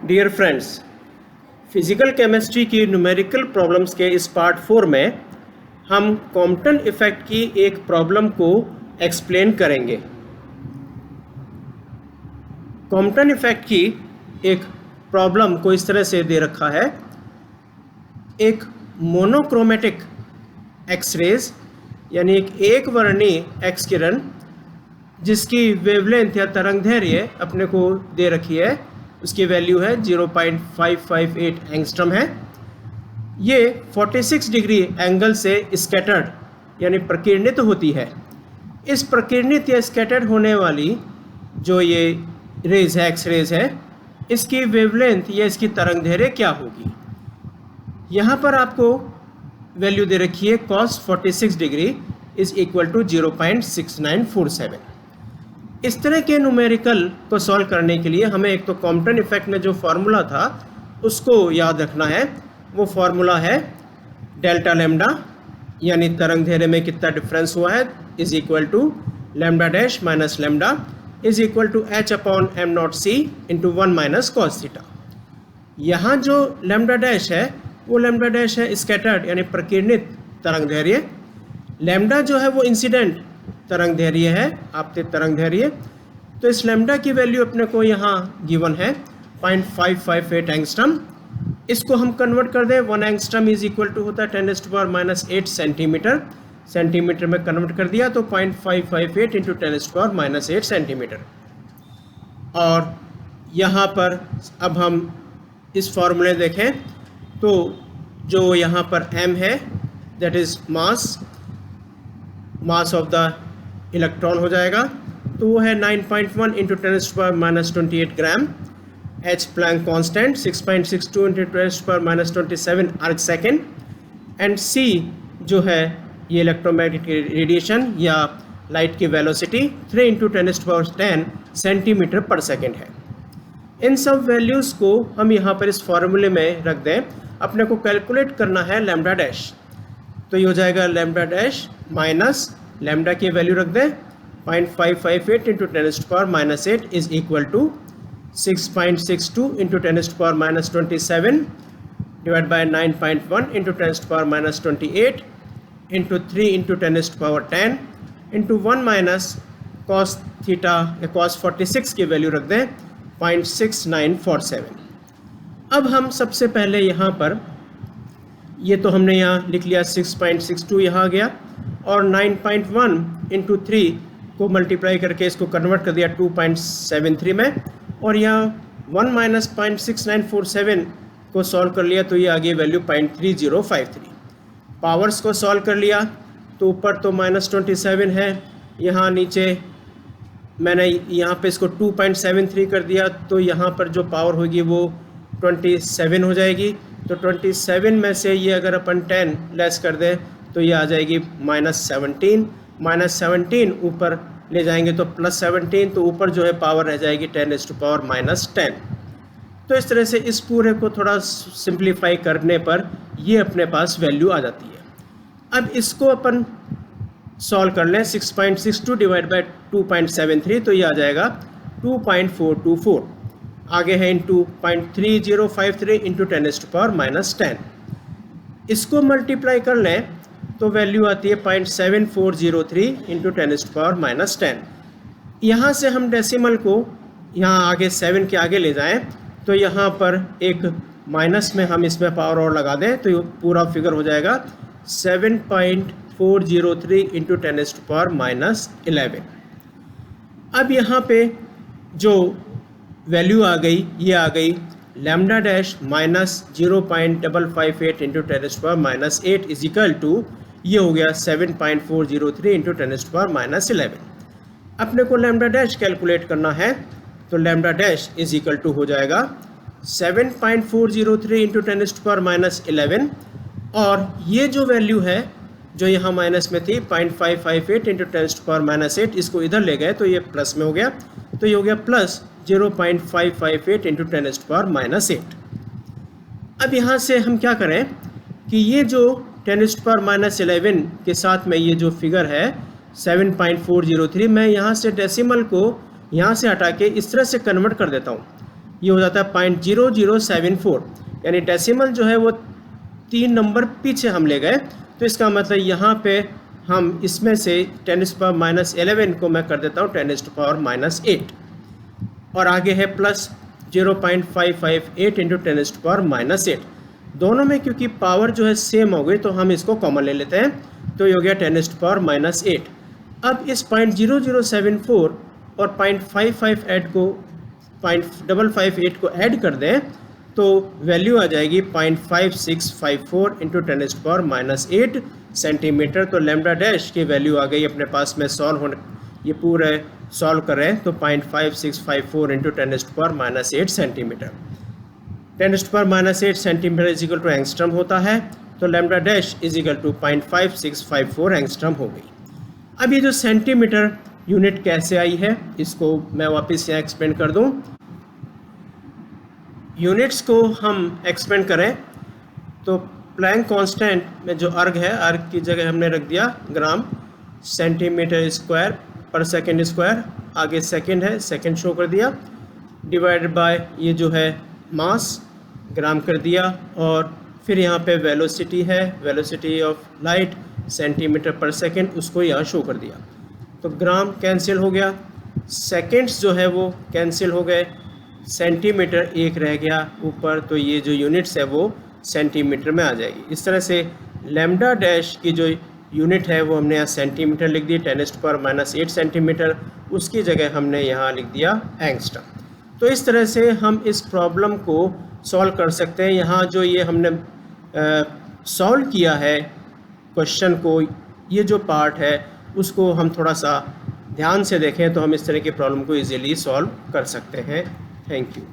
Dear friends, physical chemistry की numerical problems के इस पार्ट 4 में हम कॉम्पटन इफेक्ट की एक प्रॉब्लम को एक्सप्लेन करेंगे। कॉम्पटन इफेक्ट की एक प्रॉब्लम को इस तरह से दे रखा है। एक मोनोक्रोमेटिक एक्स-रेज यानी एक वर्णी एक्स किरण जिसकी वेवलेंथ या तरंगदैर्घ्य अपने को दे रखी है, उसकी वैल्यू है 0.558 एंगस्ट्रम है। ये 46 डिग्री एंगल से स्कैटर्ड यानी प्रकीर्णित होती है। इस प्रकीर्णित या स्कैटर्ड होने वाली जो ये रेज है, एक्स रेज है, इसकी वेवलेंथ या इसकी तरंगदैर्घ्य क्या होगी। यहाँ पर आपको वैल्यू दे रखी है cos 46 degree is equal to 0.6947। इस तरह के न्यूमेरिकल को सॉल्व करने के लिए हमें एक तो कॉम्पटन इफेक्ट में जो फार्मूला था उसको याद रखना है। वो फार्मूला है डेल्टा लैम्डा यानी तरंगदैर्घ्य में कितना डिफरेंस हुआ है is equal to lambda dash minus lambda is equal to h अपॉन m nought c into 1 minus cos theta. यहाँ जो लैम्डा डैश है वो लैम्डा डैश है स्कैटर्ड यानी प्रकीर्णित तरंगदैर्घ्य। लैम्डा जो है वो इंसिडेंट तरंगदैर्घ्य है, आपतित तरंगदैर्घ्य। तो इस लैम्डा की वैल्यू अपने को यहाँ गिवन है 0.558 एंगस्ट्रम। इसको हम कन्वर्ट कर दें, 1 एंगस्ट्रम इज इक्वल टू होता है 10⁻⁻8 सेंटीमीटर। सेंटीमीटर में कन्वर्ट कर दिया तो 0.558 इंटू 10⁻⁻8 सेंटीमीटर। और यहाँ पर अब हम इस फॉर्मूले देखें तो जो यहाँ पर m है that is mass of the electron हो जाएगा, तो वो है 9.1 इंटू 10⁻28 ग्राम। h प्लैंक कांस्टेंट 6.62 इंटू 10⁻27 अर्ग सेकेंड। एंड c जो है ये इलेक्ट्रोमैग्नेटिक रेडिएशन या लाइट की वेलोसिटी 3 इंटू 10⁻10 सेंटीमीटर पर सेकेंड है। इन सब वैल्यूज़ को हम यहाँ पर इस फॉर्मूले में रख दें। अपने को कैलकुलेट करना है लैम्डा डैश, तो ये हो जाएगा लैम्डा डैश माइनस लैम्डा की वैल्यू रख दें 0.558 into 10⁻8 is equal to 6.62 into 10⁻27 divide by 9.1 into 10⁻28 into 3 into 10⁻10 into 1 minus cos theta या कॉस 46 की वैल्यू रख दें 0.6947। अब हम सबसे पहले यहाँ पर ये तो हमने यहाँ लिख लिया 6.62 यहाँ आ गया, और 9.1 इंटू 3 को मल्टीप्लाई करके इसको कन्वर्ट कर दिया 2.73 में, और यहाँ 1 माइनस 0.6947 को सॉल्व कर लिया तो ये आ गई वैल्यू 0.3053। पावर्स को सॉल्व कर लिया तो ऊपर तो -27 है, यहाँ नीचे मैंने यहाँ पे इसको 2.73 कर दिया तो यहाँ पर जो पावर होगी वो 27 हो जाएगी। तो 27 में से ये अगर अपन 10 लेस कर दें तो ये आ जाएगी -17। -17 ऊपर ले जाएंगे तो +17, तो ऊपर जो है पावर रह जाएगी 10⁻⁻10। तो इस तरह से इस पूरे को थोड़ा सिंप्लीफाई करने पर ये अपने पास वैल्यू आ जाती है। अब इसको अपन सॉल्व कर लें 6.62 डिवाइड बाई 2.73 तो ये आ जाएगा 2.424। आगे है इंटू 0.3053 इंटू 10⁻⁻10। इसको मल्टीप्लाई कर लें तो वैल्यू आती है 0.7403 इंटू 10⁻10। यहाँ से हम डेसिमल को यहाँ आगे 7 के आगे ले जाएं तो यहाँ पर एक माइनस में हम इसमें पावर और लगा दें तो ये पूरा फिगर हो जाएगा 7.403 इंटू 10⁻11। अब यहाँ पे जो वैल्यू आ गई ये आ गई lambda dash minus 0.558 into 10⁻8 is equal to ये हो गया 7.403 इंटू 10⁻11। अपने को लैम्डा डैश कैलकुलेट करना है तो lambda dash is equal to हो जाएगा 7.403 इंटू 10⁻11, और ये जो वैल्यू है जो यहाँ माइनस में थी 0.558 इंटू 10⁻8 इसको इधर ले गए तो ये प्लस में हो गया, तो ये हो गया प्लस 0.558 इंटू 10⁻8। अब यहाँ से हम क्या करें कि ये जो 10⁻11 के साथ में ये जो फिगर है 7.403, मैं यहाँ से डेसिमल को यहाँ से हटा के इस तरह से कन्वर्ट कर देता हूँ। ये हो जाता है 0.0074, यानी डेसिमल जो है वो 3 नंबर पीछे हम ले गए। तो इसका मतलब यहाँ पे हम इसमें से 10⁻11 को मैं कर देता हूँ 10⁻8, और आगे है प्लस 0.558 इंटू 10⁻8। दोनों में क्योंकि पावर जो है सेम हो गई तो हम इसको कॉमन ले लेते हैं, तो ये हो गया 10⁻8। अब इस 0.0074 और 0.558 को ऐड कर दें तो वैल्यू आ जाएगी 0.5654 इंटू 10⁻8 सेंटीमीटर। तो लैम्डा डैश की वैल्यू आ गई अपने पास में सॉल्व होने, ये पूरे सॉल्व करें तो 0.5654 into 10⁻8 centimetre. 10⁻8 centimetre is equal to angstrom होता है, तो lambda dash is equal to 0.5654 angstrom हो गई। अब ये जो सेंटीमीटर यूनिट कैसे आई है इसको मैं वापस यहाँ एक्सप्लेन कर दूँ। यूनिट्स को हम एक्सपेंड करें तो प्लैंक कांस्टेंट में जो अर्ग है, अर्ग की जगह हमने रख दिया ग्राम सेंटीमीटर स्क्वायर पर सेकंड स्क्वायर, आगे सेकंड है, सेकंड शो कर दिया, डिवाइडेड बाय ये जो है मास ग्राम कर दिया, और फिर यहाँ पे वेलोसिटी है, वेलोसिटी ऑफ लाइट सेंटीमीटर पर सेकंड, उसको यहाँ शो कर दिया। तो ग्राम कैंसिल हो गया, सेकंड्स जो है वो कैंसिल हो गए, सेंटीमीटर एक रह गया ऊपर, तो ये जो यूनिट्स है वो सेंटीमीटर में आ जाएगी। इस तरह से लैम्डा डैश की जो यूनिट है वो हमने यहाँ सेंटीमीटर लिख दी, 10⁻8 सेंटीमीटर, उसकी जगह हमने यहाँ लिख दिया एंगस्ट्रम। तो इस तरह से हम इस प्रॉब्लम को सॉल्व कर सकते हैं। यहाँ जो ये हमने सॉल्व किया है क्वेश्चन को, ये जो पार्ट है उसको हम थोड़ा सा ध्यान से देखें तो हम इस तरह की प्रॉब्लम को इजीली सॉल्व कर सकते हैं। Thank you.